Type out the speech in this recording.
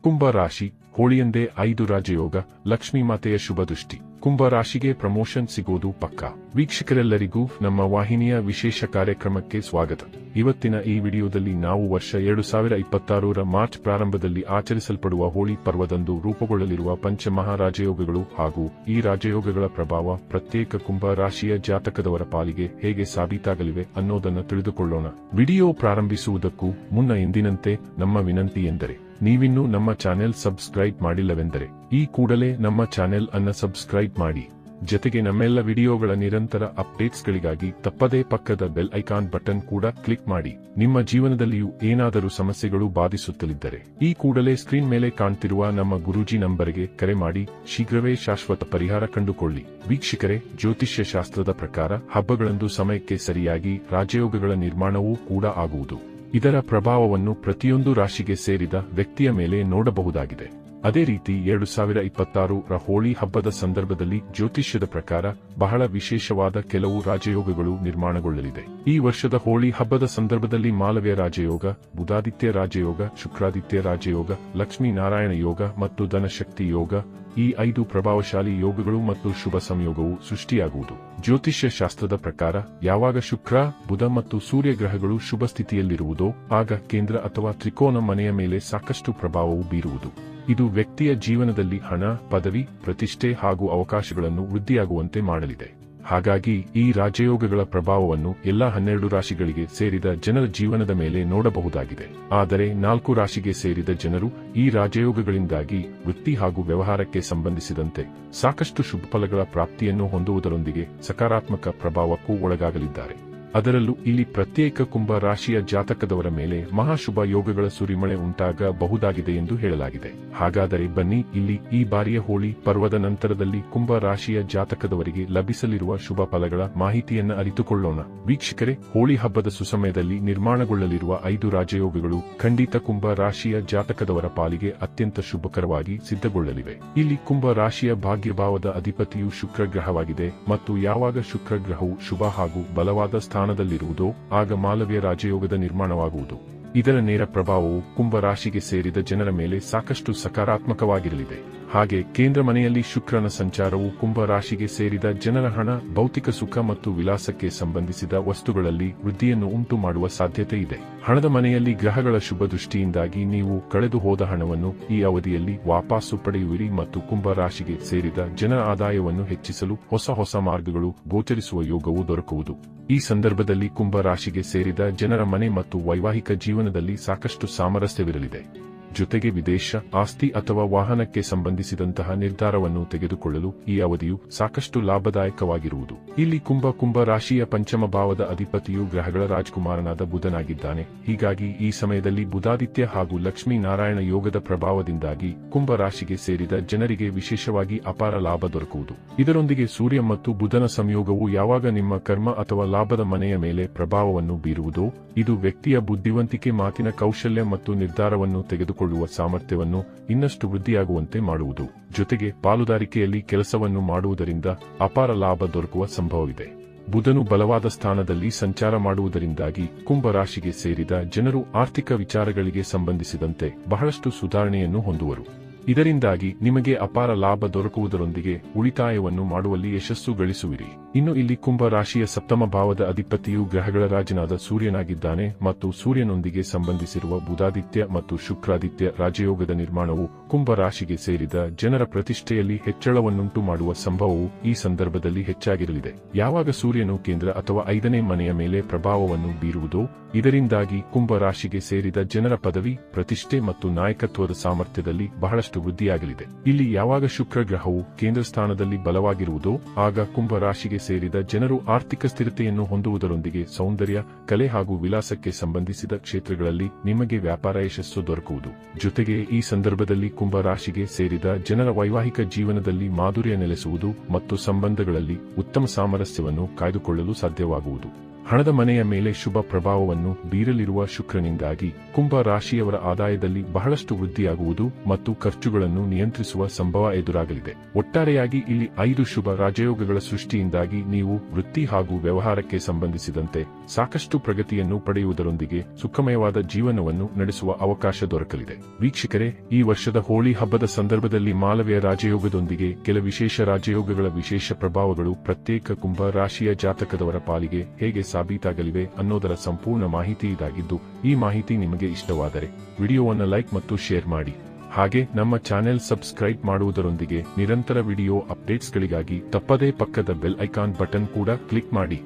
ಕುಂಭ ರಾಶಿ, ಹೋಳಿಯಂದೇ 5 ರಾಜಯೋಗ, ಲಕ್ಷ್ಮೀ ಮಾತೆಯ ಶುಭ ದೃಷ್ಟಿ. ಕುಂಭ ರಾಶಿಗೆ ಪ್ರಮೋಷನ್ ಸಿಗೋದು ಪಕ್ಕಾ. ವೀಕ್ಷಕರೆಲ್ಲರಿಗೂ ನಮ್ಮ ವಾಹಿನಿಯ ವಿಶೇಷ ಕಾರ್ಯಕ್ರಮಕ್ಕೆ ಸ್ವಾಗತ. ಇವತ್ತಿನ ಈ ವಿಡಿಯೋದಲ್ಲಿ ನಾವು ವರ್ಷ 2026ರ ಮಾರ್ಚ್ ಪ್ರಾರಂಭದಲ್ಲಿ ಆಚರಿಸಲ್ಪಡುವ ಹೋಳಿ ಪರ್ವದಂದು ರೂಪುಗೊಳ್ಳಲಿರುವ ಪಂಚಮಹಾರಾಜಯೋಗಗಳು ಹಾಗೂ ಈ ರಾಜಯೋಗಗಳ ಪ್ರಭಾವ ಪ್ರತ್ಯೇಕ ಕುಂಭ ರಾಶಿಯ ಜಾತಕದವರ ಪಾಲಿಗೆ ಹೇಗೆ ಸಾಬೀತಾಗಲಿವೆ ಅನ್ನೋದನ್ನು ತಿಳಿದುಕೊಳ್ಳೋಣ. ವಿಡಿಯೋ ಪ್ರಾರಂಭಿಸುವುದಕ್ಕೂ ಮುನ್ನ ಎಂದಿನಂತೆ ನಮ್ಮ ವಿನಂತಿ ಎಂದರೆ, ನೀವಿನ್ನೂ ನಮ್ಮ ಚಾನೆಲ್ ಸಬ್ಸ್ಕ್ರೈಬ್ ಮಾಡಿಲ್ಲವೆಂದರೆ ಈ ಕೂಡಲೇ ನಮ್ಮ ಚಾನೆಲ್ ಅನ್ನು ಸಬ್ಸ್ಕ್ರೈಬ್ ಮಾಡಿ. ಜೊತೆಗೆ ನಮ್ಮೆಲ್ಲ ವಿಡಿಯೋಗಳ ನಿರಂತರ ಅಪ್ಡೇಟ್ಸ್ಗಳಿಗಾಗಿ ತಪ್ಪದೇ ಪಕ್ಕದ ಬೆಲ್ ಐಕಾನ್ ಬಟನ್ ಕೂಡ ಕ್ಲಿಕ್ ಮಾಡಿ. ನಿಮ್ಮ ಜೀವನದಲ್ಲಿಯೂ ಏನಾದರೂ ಸಮಸ್ಯೆಗಳು ಬಾಧಿಸುತ್ತಲಿದ್ದರೆ ಈ ಕೂಡಲೇ ಸ್ಕ್ರೀನ್ ಮೇಲೆ ಕಾಣ್ತಿರುವ ನಮ್ಮ ಗುರೂಜಿ ನಂಬರ್ಗೆ ಕರೆ ಮಾಡಿ ಶೀಘ್ರವೇ ಶಾಶ್ವತ ಪರಿಹಾರ ಕಂಡುಕೊಳ್ಳಿ. ವೀಕ್ಷಕರೇ, ಜ್ಯೋತಿಷ್ಯ ಶಾಸ್ತ್ರದ ಪ್ರಕಾರ ಹಬ್ಬಗಳಂದು ಸಮಯಕ್ಕೆ ಸರಿಯಾಗಿ ರಾಜಯೋಗಗಳ ನಿರ್ಮಾಣವೂ ಕೂಡ ಆಗುವುದು. ಇದರ ಪ್ರಭಾವವನ್ನು ಪ್ರತಿಯೊಂದು ರಾಶಿಗೆ ಸೇರಿದ ವ್ಯಕ್ತಿಯ ಮೇಲೆ ನೋಡಬಹುದಾಗಿದೆ. ಅದೇ ರೀತಿ 2026ರ ಹೋಳಿ ಹಬ್ಬದ ಸಂದರ್ಭದಲ್ಲಿ ಜ್ಯೋತಿಷ್ಯದ ಪ್ರಕಾರ ಬಹಳ ವಿಶೇಷವಾದ ಕೆಲವು ರಾಜಯೋಗಗಳು ನಿರ್ಮಾಣಗೊಳ್ಳಲಿದೆ. ಈ ವರ್ಷದ ಹೋಳಿ ಹಬ್ಬದ ಸಂದರ್ಭದಲ್ಲಿ ಮಾಲವ್ಯ ರಾಜಯೋಗ, ಬುಧಾದಿತ್ಯ ರಾಜಯೋಗ, ಶುಕ್ರಾದಿತ್ಯ ರಾಜಯೋಗ, ಲಕ್ಷ್ಮೀ ನಾರಾಯಣ ಯೋಗ ಮತ್ತು ಧನಶಕ್ತಿ ಯೋಗ, ಈ 5 ಪ್ರಭಾವಶಾಲಿ ಯೋಗಗಳು ಮತ್ತು ಶುಭ ಸಂಯೋಗವು ಸೃಷ್ಟಿಯಾಗುವುದು. ಜ್ಯೋತಿಷ್ಯ ಶಾಸ್ತ್ರದ ಪ್ರಕಾರ ಯಾವಾಗ ಶುಕ್ರ, ಬುಧ ಮತ್ತು ಸೂರ್ಯ ಗ್ರಹಗಳು ಶುಭ ಸ್ಥಿತಿಯಲ್ಲಿರುವುದೋ ಆಗ ಕೇಂದ್ರ ಅಥವಾ ತ್ರಿಕೋನ ಮನೆಯ ಮೇಲೆ ಸಾಕಷ್ಟು ಪ್ರಭಾವವು ಬೀರುವುದು. ಇದು ವ್ಯಕ್ತಿಯ ಜೀವನದಲ್ಲಿ ಹಣ, ಪದವಿ, ಪ್ರತಿಷ್ಠೆ ಹಾಗೂ ಅವಕಾಶಗಳನ್ನು ವೃದ್ಧಿಯಾಗುವಂತೆ ಮಾಡಲಿದೆ. ಹಾಗಾಗಿ ಈ ರಾಜಯೋಗಗಳ ಪ್ರಭಾವವನ್ನು ಎಲ್ಲಾ 12 ರಾಶಿಗಳಿಗೆ ಸೇರಿದ ಜನರ ಜೀವನದ ಮೇಲೆ ನೋಡಬಹುದಾಗಿದೆ. ಆದರೆ 4 ರಾಶಿಗೆ ಸೇರಿದ ಜನರು ಈ ರಾಜಯೋಗಗಳಿಂದಾಗಿ ವೃತ್ತಿ ಹಾಗೂ ವ್ಯವಹಾರಕ್ಕೆ ಸಂಬಂಧಿಸಿದಂತೆ ಸಾಕಷ್ಟು ಶುಭ ಫಲಗಳ ಪ್ರಾಪ್ತಿಯನ್ನು ಹೊಂದುವುದರೊಂದಿಗೆ ಸಕಾರಾತ್ಮಕ ಪ್ರಭಾವಕ್ಕೂ ಒಳಗಾಗಲಿದ್ದಾರೆ. ಅದರಲ್ಲೂ ಇಲ್ಲಿ ಪ್ರತ್ಯೇಕ ಕುಂಭ ರಾಶಿಯ ಜಾತಕದವರ ಮೇಲೆ ಮಹಾಶುಭ ಯೋಗಗಳ ಸುರಿಮಳೆ ಉಂಟಾಗಬಹುದಾಗಿದೆ ಎಂದು ಹೇಳಲಾಗಿದೆ. ಹಾಗಾದರೆ ಬನ್ನಿ, ಇಲ್ಲಿ ಈ ಬಾರಿಯ ಹೋಳಿ ಪರ್ವದ ನಂತರದಲ್ಲಿ ಕುಂಭ ರಾಶಿಯ ಜಾತಕದವರಿಗೆ ಲಭಿಸಲಿರುವ ಶುಭ ಫಲಗಳ ಮಾಹಿತಿಯನ್ನು ಅರಿತುಕೊಳ್ಳೋಣ. ವೀಕ್ಷಕರೇ, ಹೋಳಿ ಹಬ್ಬದ ಸುಸಮಯದಲ್ಲಿ ನಿರ್ಮಾಣಗೊಳ್ಳಲಿರುವ 5 ರಾಜಯೋಗಗಳು ಖಂಡಿತ ಕುಂಭ ರಾಶಿಯ ಜಾತಕದವರ ಪಾಲಿಗೆ ಅತ್ಯಂತ ಶುಭಕರವಾಗಿ ಸಿದ್ಧಗೊಳ್ಳಲಿವೆ. ಇಲ್ಲಿ ಕುಂಭ ರಾಶಿಯ ಭಾಗ್ಯಭಾವದ ಅಧಿಪತಿಯು ಶುಕ್ರ ಗ್ರಹವಾಗಿದೆ ಮತ್ತು ಯಾವಾಗ ಶುಕ್ರ ಗ್ರಹವು ಶುಭ ಹಾಗೂ ಬಲವಾದ ಸ್ಥಾನದಲ್ಲಿರುವುದೋ ಆಗ ಮಾಲವ್ಯ ರಾಜಯೋಗದ ನಿರ್ಮಾಣವಾಗುವುದು. ಇದರ ನೇರ ಪ್ರಭಾವವು ಕುಂಭ ರಾಶಿಗೆ ಸೇರಿದ ಜನರ ಮೇಲೆ ಸಾಕಷ್ಟು ಸಕಾರಾತ್ಮಕವಾಗಿರಲಿದೆ. ಹಾಗೆ ಕೇಂದ್ರ ಮನೆಯಲ್ಲಿ ಶುಕ್ರನ ಸಂಚಾರವು ಕುಂಭ ರಾಶಿಗೆ ಸೇರಿದ ಜನರ ಹಣ, ಭೌತಿಕ ಸುಖ ಮತ್ತು ವಿಲಾಸಕ್ಕೆ ಸಂಬಂಧಿಸಿದ ವಸ್ತುಗಳಲ್ಲಿ ವೃದ್ಧಿಯನ್ನು ಉಂಟು ಮಾಡುವ ಸಾಧ್ಯತೆ ಇದೆ. ಹಣದ ಮನೆಯಲ್ಲಿ ಗ್ರಹಗಳ ಶುಭ ದೃಷ್ಟಿಯಿಂದಾಗಿ ನೀವು ಕಳೆದು ಹೋದ ಹಣವನ್ನು ಈ ಅವಧಿಯಲ್ಲಿ ವಾಪಸ್ಸು ಪಡೆಯುವಿರಿ ಮತ್ತು ಕುಂಭ ರಾಶಿಗೆ ಸೇರಿದ ಜನರ ಆದಾಯವನ್ನು ಹೆಚ್ಚಿಸಲು ಹೊಸ ಮಾರ್ಗಗಳು ಗೋಚರಿಸುವ ಯೋಗವು ದೊರಕುವುದು. ಈ ಸಂದರ್ಭದಲ್ಲಿ ಕುಂಭ ರಾಶಿಗೆ ಸೇರಿದ ಜನರ ಮನೆ ಮತ್ತು ವೈವಾಹಿಕ ಜೀವನದಲ್ಲಿ ಸಾಕಷ್ಟು ಸಾಮರಸ್ಯವಿರಲಿದೆ. ಜೊತೆಗೆ ವಿದೇಶ, ಆಸ್ತಿ ಅಥವಾ ವಾಹನಕ್ಕೆ ಸಂಬಂಧಿಸಿದಂತಹ ನಿರ್ಧಾರವನ್ನು ತೆಗೆದುಕೊಳ್ಳಲು ಈ ಅವಧಿಯು ಸಾಕಷ್ಟು ಲಾಭದಾಯಕವಾಗಿರುವುದು. ಇಲ್ಲಿ ಕುಂಭ ರಾಶಿಯ ಪಂಚಮ ಭಾವದ ಅಧಿಪತಿಯು ಗ್ರಹಗಳ ರಾಜಕುಮಾರನಾದ ಬುಧನಾಗಿದ್ದಾನೆ. ಹೀಗಾಗಿ ಈ ಸಮಯದಲ್ಲಿ ಬುಧಾದಿತ್ಯ ಹಾಗೂ ಲಕ್ಷ್ಮೀ ನಾರಾಯಣ ಯೋಗದ ಪ್ರಭಾವದಿಂದಾಗಿ ಕುಂಭ ರಾಶಿಗೆ ಸೇರಿದ ಜನರಿಗೆ ವಿಶೇಷವಾಗಿ ಅಪಾರ ಲಾಭ ದೊರಕುವುದು. ಇದರೊಂದಿಗೆ ಸೂರ್ಯ ಮತ್ತು ಬುಧನ ಸಂಯೋಗವು ಯಾವಾಗ ನಿಮ್ಮ ಕರ್ಮ ಅಥವಾ ಲಾಭದ ಮನೆಯ ಮೇಲೆ ಪ್ರಭಾವವನ್ನು ಬೀರುವುದೋ ಇದು ವ್ಯಕ್ತಿಯ ಬುದ್ಧಿವಂತಿಕೆ, ಮಾತಿನ ಕೌಶಲ್ಯ ಮತ್ತು ನಿರ್ಧಾರವನ್ನು ತೆಗೆದುಕೊಳ್ಳುವ ಸಾಮರ್ಥ್ಯವನ್ನು ಇನ್ನಷ್ಟು ವೃದ್ಧಿಯಾಗುವಂತೆ ಮಾಡುವುದು. ಜೊತೆಗೆ ಪಾಲುದಾರಿಕೆಯಲ್ಲಿ ಕೆಲಸವನ್ನು ಮಾಡುವುದರಿಂದ ಅಪಾರ ಲಾಭ ದೊರಕುವ ಸಂಭವವಿದೆ. ಬುಧನು ಬಲವಾದ ಸ್ಥಾನದಲ್ಲಿ ಸಂಚಾರ ಮಾಡುವುದರಿಂದಾಗಿ ಕುಂಭ ರಾಶಿಗೆ ಸೇರಿದ ಜನರು ಆರ್ಥಿಕ ವಿಚಾರಗಳಿಗೆ ಸಂಬಂಧಿಸಿದಂತೆ ಬಹಳಷ್ಟು ಸುಧಾರಣೆಯನ್ನು ಹೊಂದುವರು. ಇದರಿಂದಾಗಿ ನಿಮಗೆ ಅಪಾರ ಲಾಭ ದೊರಕುವುದರೊಂದಿಗೆ ಉಳಿತಾಯವನ್ನು ಮಾಡುವಲ್ಲಿ ಯಶಸ್ಸು ಗಳಿಸುವಿರಿ. ಇನ್ನು ಇಲ್ಲಿ ಕುಂಭ ರಾಶಿಯ ಸಪ್ತಮ ಭಾವದ ಅಧಿಪತಿಯು ಗ್ರಹಗಳ ರಾಜನಾದ ಸೂರ್ಯನಾಗಿದ್ದಾನೆ ಮತ್ತು ಸೂರ್ಯನೊಂದಿಗೆ ಸಂಬಂಧಿಸಿರುವ ಬುಧಾದಿತ್ಯ ಮತ್ತು ಶುಕ್ರಾದಿತ್ಯ ರಾಜಯೋಗದ ನಿರ್ಮಾಣವು ಕುಂಭ ರಾಶಿಗೆ ಸೇರಿದ ಜನರ ಪ್ರತಿಷ್ಠೆಯಲ್ಲಿ ಹೆಚ್ಚಳವನ್ನುಂಟು ಮಾಡುವ ಸಂಭವವು ಈ ಸಂದರ್ಭದಲ್ಲಿ ಹೆಚ್ಚಾಗಿರಲಿದೆ. ಯಾವಾಗ ಸೂರ್ಯನು ಕೇಂದ್ರ ಅಥವಾ 5ನೇ ಮನೆಯ ಮೇಲೆ ಪ್ರಭಾವವನ್ನು ಬೀರುವುದೋ ಇದರಿಂದಾಗಿ ಕುಂಭ ರಾಶಿಗೆ ಸೇರಿದ ಜನರ ಪದವಿ, ಪ್ರತಿಷ್ಠೆ ಮತ್ತು ನಾಯಕತ್ವದ ಸಾಮರ್ಥ್ಯದಲ್ಲಿ ಬಹಳಷ್ಟು ವೃದ್ಧಿಯಾಗಲಿದೆ. ಇಲ್ಲಿ ಯಾವಾಗ ಶುಕ್ರ ಗ್ರಹವು ಕೇಂದ್ರ ಸ್ಥಾನದಲ್ಲಿ ಬಲವಾಗಿರುವುದೋ ಆಗ ಕುಂಭ ರಾಶಿಗೆ ಸೇರಿದ ಜನರು ಆರ್ಥಿಕ ಸ್ಥಿರತೆಯನ್ನು ಹೊಂದುವುದರೊಂದಿಗೆ ಸೌಂದರ್ಯ, ಕಲೆ ಹಾಗೂ ವಿಲಾಸಕ್ಕೆ ಸಂಬಂಧಿಸಿದ ಕ್ಷೇತ್ರಗಳಲ್ಲಿ ನಿಮಗೆ ವ್ಯಾಪಾರ ಯಶಸ್ಸು ದೊರಕುವುದು. ಜೊತೆಗೆ ಈ ಸಂದರ್ಭದಲ್ಲಿ ಕುಂಭ ರಾಶಿಗೆ ಸೇರಿದ ಜನರ ವೈವಾಹಿಕ ಜೀವನದಲ್ಲಿ ಮಾಧುರ್ಯ ನೆಲೆಸುವುದು ಮತ್ತು ಸಂಬಂಧಗಳಲ್ಲಿ ಉತ್ತಮ ಸಾಮರಸ್ಯವನ್ನು ಕಾಯ್ದುಕೊಳ್ಳಲು ಸಾಧ್ಯವಾಗುವುದು. ಹಣದ ಮನೆಯ ಮೇಲೆ ಶುಭ ಪ್ರಭಾವವನ್ನು ಬೀರಲಿರುವ ಶುಕ್ರನಿಂದಾಗಿ ಕುಂಭ ರಾಶಿಯವರ ಆದಾಯದಲ್ಲಿ ಬಹಳಷ್ಟು ವೃದ್ಧಿಯಾಗುವುದು ಮತ್ತು ಖರ್ಚುಗಳನ್ನು ನಿಯಂತ್ರಿಸುವ ಸಂಭವ ಎದುರಾಗಲಿದೆ. ಒಟ್ಟಾರೆಯಾಗಿ ಇಲ್ಲಿ 5 ಶುಭ ರಾಜಯೋಗಗಳ ಸೃಷ್ಟಿಯಿಂದಾಗಿ ನೀವು ವೃತ್ತಿ ಹಾಗೂ ವ್ಯವಹಾರಕ್ಕೆ ಸಂಬಂಧಿಸಿದಂತೆ ಸಾಕಷ್ಟು ಪ್ರಗತಿಯನ್ನು ಪಡೆಯುವುದರೊಂದಿಗೆ ಸುಖಮಯವಾದ ಜೀವನವನ್ನು ನಡೆಸುವ ಅವಕಾಶ ದೊರಕಲಿದೆ. ವೀಕ್ಷಕರೇ, ಈ ವರ್ಷದ ಹೋಳಿ ಹಬ್ಬದ ಸಂದರ್ಭದಲ್ಲಿ ಮಾಲವ್ಯ ರಾಜಯೋಗದೊಂದಿಗೆ ಕೆಲ ವಿಶೇಷ ರಾಜಯೋಗಗಳ ವಿಶೇಷ ಪ್ರಭಾವಗಳು ಪ್ರತ್ಯೇಕ ಕುಂಭ ರಾಶಿಯ ಜಾತಕದವರ ಪಾಲಿಗೆ ಹೇಗೆ ಸಾಬೀತಾಗಲಿವೆ ಅನ್ನೋದರ ಸಂಪೂರ್ಣ ಮಾಹಿತಿ ಇದಾಗಿದ್ದು, ಈ ಮಾಹಿತಿ ನಿಮಗೆ ಇಷ್ಟವಾದರೆ ವಿಡಿಯೋವನ್ನು ಲೈಕ್ ಮತ್ತು ಶೇರ್ ಮಾಡಿ. ಹಾಗೆ ನಮ್ಮ ಚಾನೆಲ್ ಸಬ್ಸ್ಕ್ರೈಬ್ ಮಾಡುವುದರೊಂದಿಗೆ ನಿರಂತರ ವಿಡಿಯೋ ಅಪ್ಡೇಟ್ಸ್ಗಳಿಗಾಗಿ ತಪ್ಪದೇ ಪಕ್ಕದ ಬೆಲ್ ಐಕಾನ್ ಬಟನ್ ಕೂಡ ಕ್ಲಿಕ್ ಮಾಡಿ.